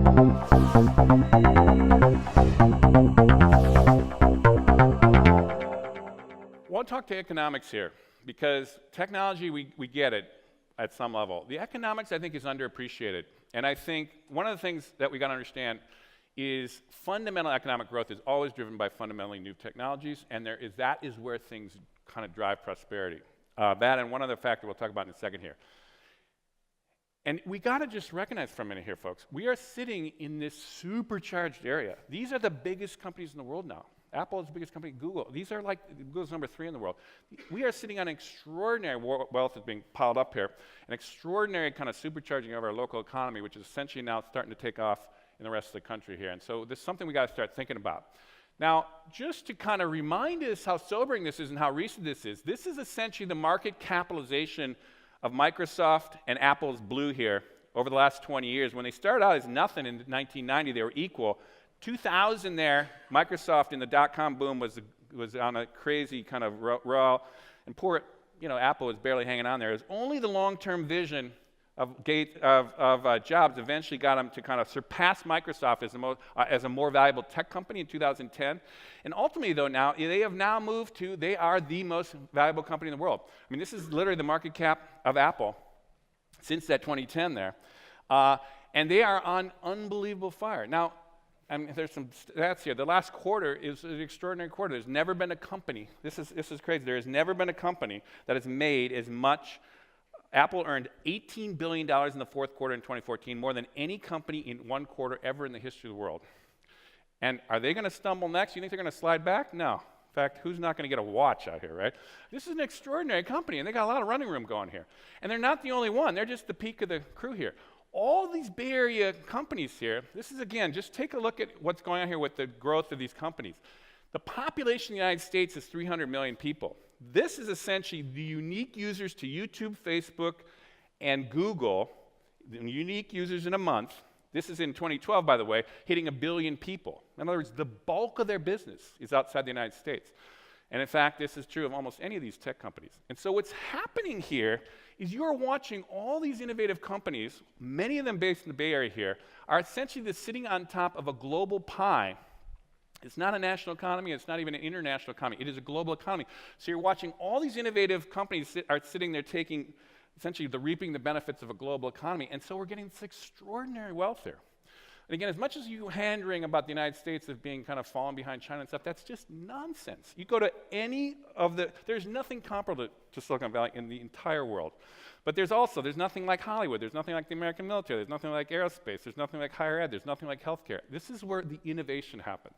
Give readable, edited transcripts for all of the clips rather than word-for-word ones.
Want to talk to economics here, because technology, we get it at some level. The economics, I think, is underappreciated. And I think one of the things that we got to understand is fundamental economic growth is always driven by fundamentally new technologies, and that is where things kind of drive prosperity. That and one other factor we'll talk about in a second here. And we got to just recognize for a minute here, folks, we are sitting in this supercharged area. These are the biggest companies in the world now. Apple is the biggest company, Google. These are like, Google's number 3 in the world. We are sitting on extraordinary wealth that's being piled up here, an extraordinary kind of supercharging of our local economy, which is essentially now starting to take off in the rest of the country here. And so this is something we got to start thinking about. Now, just to kind of remind us how sobering this is and how recent this is essentially the market capitalization of Microsoft and Apple's blue here over the last 20 years. When they started out as nothing in 1990, they were equal. 2000 there, Microsoft in the dot-com boom was on a crazy kind of raw, and poor, Apple was barely hanging on there. It was only the long-term vision of Jobs eventually got them to kind of surpass Microsoft as a more valuable tech company in 2010. And ultimately, though, now they have now moved to they are the most valuable company in the world. I mean, this is literally the market cap of Apple since that 2010 there, and they are on unbelievable fire now. There's some stats here. The last quarter is an extraordinary quarter. There's never been a company. This is crazy. There has never been a company that has made as much. Apple earned $18 billion in the fourth quarter in 2014, more than any company in one quarter ever in the history of the world. And are they going to stumble next? You think they're going to slide back? No. In fact, who's not going to get a watch out here, right? This is an extraordinary company, and they got a lot of running room going here. And they're not the only one. They're just the peak of the crew here. All these Bay Area companies here, this is, again, just take a look at what's going on here with the growth of these companies. The population of the United States is 300 million people. This is essentially the unique users to YouTube, Facebook, and Google, the unique users in a month. This is in 2012, by the way, hitting 1 billion people. In other words, the bulk of their business is outside the United States. And in fact, this is true of almost any of these tech companies. And so what's happening here is you're watching all these innovative companies, many of them based in the Bay Area here, are essentially sitting on top of a global pie. It's not a national economy, it's not even an international economy, it is a global economy. So you're watching all these innovative companies are sitting there taking, essentially reaping the benefits of a global economy, and so we're getting this extraordinary wealth there. And again, as much as you hand-wring about the United States as being kind of falling behind China and stuff, that's just nonsense. You go to any of there's nothing comparable to Silicon Valley in the entire world. But there's nothing like Hollywood, there's nothing like the American military, there's nothing like aerospace, there's nothing like higher ed, there's nothing like healthcare. This is where the innovation happens.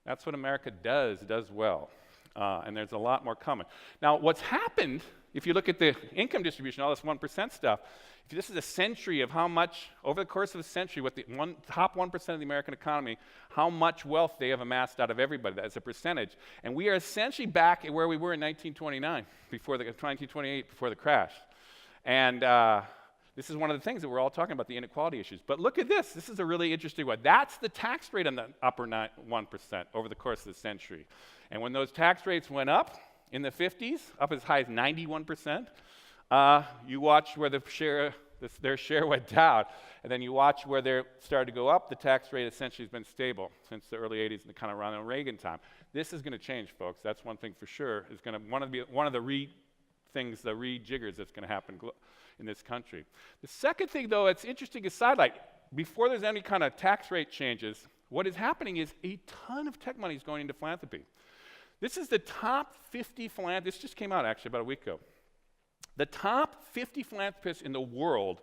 That's what America does well. And there's a lot more coming. Now, what's happened, if you look at the income distribution, all this 1% stuff, this is a century of how much, over the course of a century, with the top 1% of the American economy, how much wealth they have amassed out of everybody as a percentage. And we are essentially back at where we were in 1929, 1928, before the crash. And this is one of the things that we're all talking about, the inequality issues. But look at this. This is a really interesting one. That's the tax rate on the upper 1% over the course of the century. And when those tax rates went up in the 50s, up as high as 91%, you watch where their share went down. And then you watch where they started to go up. The tax rate essentially has been stable since the early 80s and the kind of Ronald Reagan time. This is going to change, folks. That's one thing for sure. It's going to be one of the rejiggers that's going to happen in this country. The second thing, though, that's interesting is sidelight. Before there's any kind of tax rate changes, what is happening is a ton of tech money is going into philanthropy. This is the top 50 philanthropists. This just came out, actually, about a week ago. The top 50 philanthropists in the world,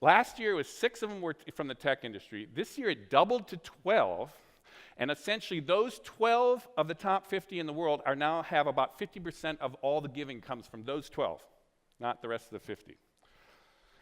last year it was 6 of them were from the tech industry. This year it doubled to 12. And essentially, those 12 of the top 50 in the world now have about 50% of all the giving comes from those 12, not the rest of the 50.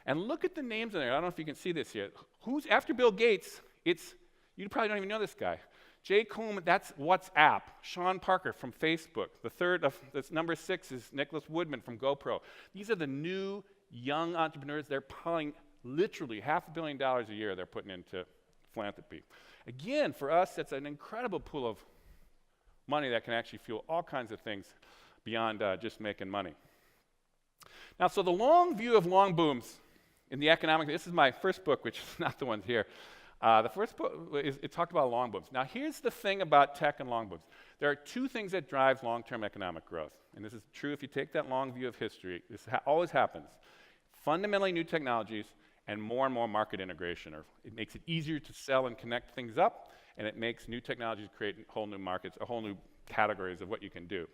And look at the names in there. I don't know if you can see this yet. Who's after Bill Gates? You probably don't even know this guy. Jay Coleman, that's WhatsApp. Sean Parker from Facebook. The third of this number 6 is Nicholas Woodman from GoPro. These are the new young entrepreneurs. They're piling literally $500 million a year they're putting into philanthropy. Again, for us, that's an incredible pool of money that can actually fuel all kinds of things beyond just making money. Now, so the long view of long booms in the economic, this is my first book, which is not the ones here. The first book, it talked about long booms. Now here's the thing about tech and long booms. There are two things that drive long-term economic growth. And this is true if you take that long view of history. This always happens. Fundamentally new technologies and more market integration. Or it makes it easier to sell and connect things up, and it makes new technologies create whole new markets, a whole new categories of what you can do.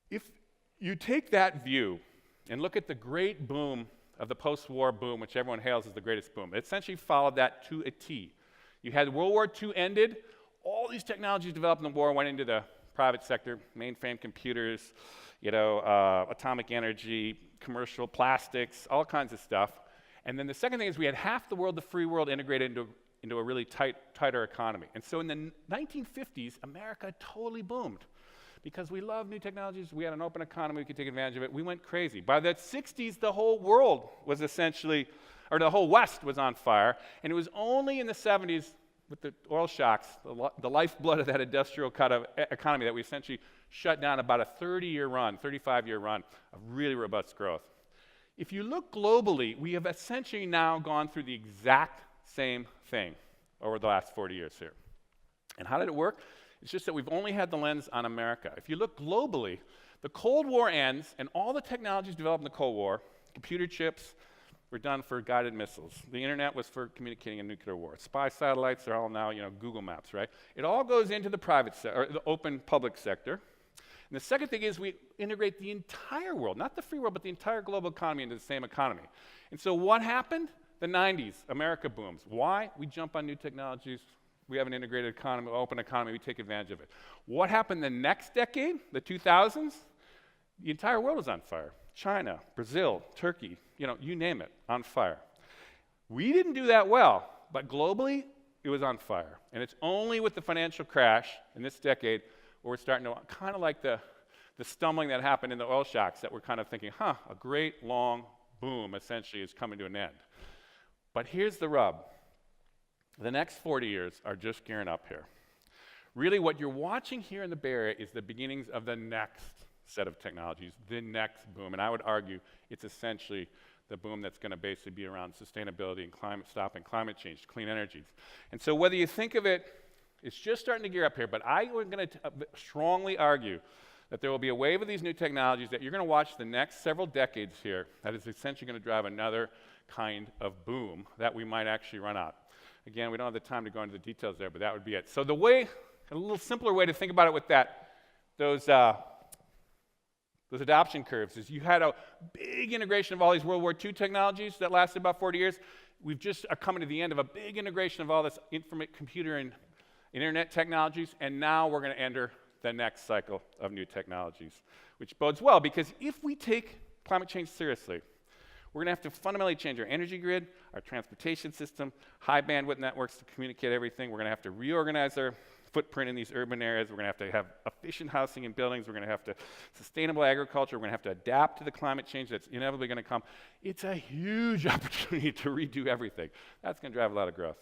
If you take that view and look at the great boom of the post-war boom, which everyone hails as the greatest boom, it essentially followed that to a T. You had World War II ended, all these technologies developed in the war went into the private sector, mainframe computers, atomic energy, commercial plastics, all kinds of stuff. And then the second thing is we had half the world, the free world, integrated into a really tighter economy. And so in the 1950s, America totally boomed because we loved new technologies. We had an open economy. We could take advantage of it. We went crazy. By the 60s, the whole world was essentially, or the whole West was on fire. And it was only in the 70s with the oil shocks, the lifeblood of that industrial kind of economy, that we essentially shut down about a 30-year run, 35-year run of really robust growth. If you look globally, we have essentially now gone through the exact same thing over the last 40 years here. And how did it work? It's just that we've only had the lens on America. If you look globally, the Cold War ends, and all the technologies developed in the Cold War, computer chips, were done for guided missiles. The internet was for communicating in nuclear war. Spy satellites are all now, Google Maps, right? It all goes into the private sector, or the open public sector. And the second thing is we integrate the entire world, not the free world, but the entire global economy into the same economy. And so what happened? The 90s, America booms. Why? We jump on new technologies. We have an integrated economy, open economy. We take advantage of it. What happened the next decade, the 2000s? The entire world was on fire. China, Brazil, Turkey, you name it, on fire. We didn't do that well, but globally, it was on fire. And it's only with the financial crash in this decade where we're starting to, kind of like the stumbling that happened in the oil shocks, that we're kind of thinking, a great long boom essentially is coming to an end. But here's the rub. The next 40 years are just gearing up here. Really, what you're watching here in the Bay Area is the beginnings of the next set of technologies, the next boom. And I would argue it's essentially the boom that's going to basically be around sustainability and stopping climate change, clean energies. And so whether you think of it, it's just starting to gear up here, but I would going to strongly argue that there will be a wave of these new technologies that you're going to watch the next several decades here that is essentially going to drive another kind of boom that we might actually run out. Again, we don't have the time to go into the details there, but that would be it. So a little simpler way to think about it with those adoption curves is you had a big integration of all these World War II technologies that lasted about 40 years. We've just are coming to the end of a big integration of all this computer and internet technologies, and now we're going to enter the next cycle of new technologies, which bodes well, because if we take climate change seriously, we're going to have to fundamentally change our energy grid, our transportation system, high bandwidth networks to communicate everything. We're going to have to reorganize our footprint in these urban areas. We're going to have efficient housing and buildings. We're going to have to sustainable agriculture. We're going to have to adapt to the climate change that's inevitably going to come. It's a huge opportunity to redo everything. That's going to drive a lot of growth.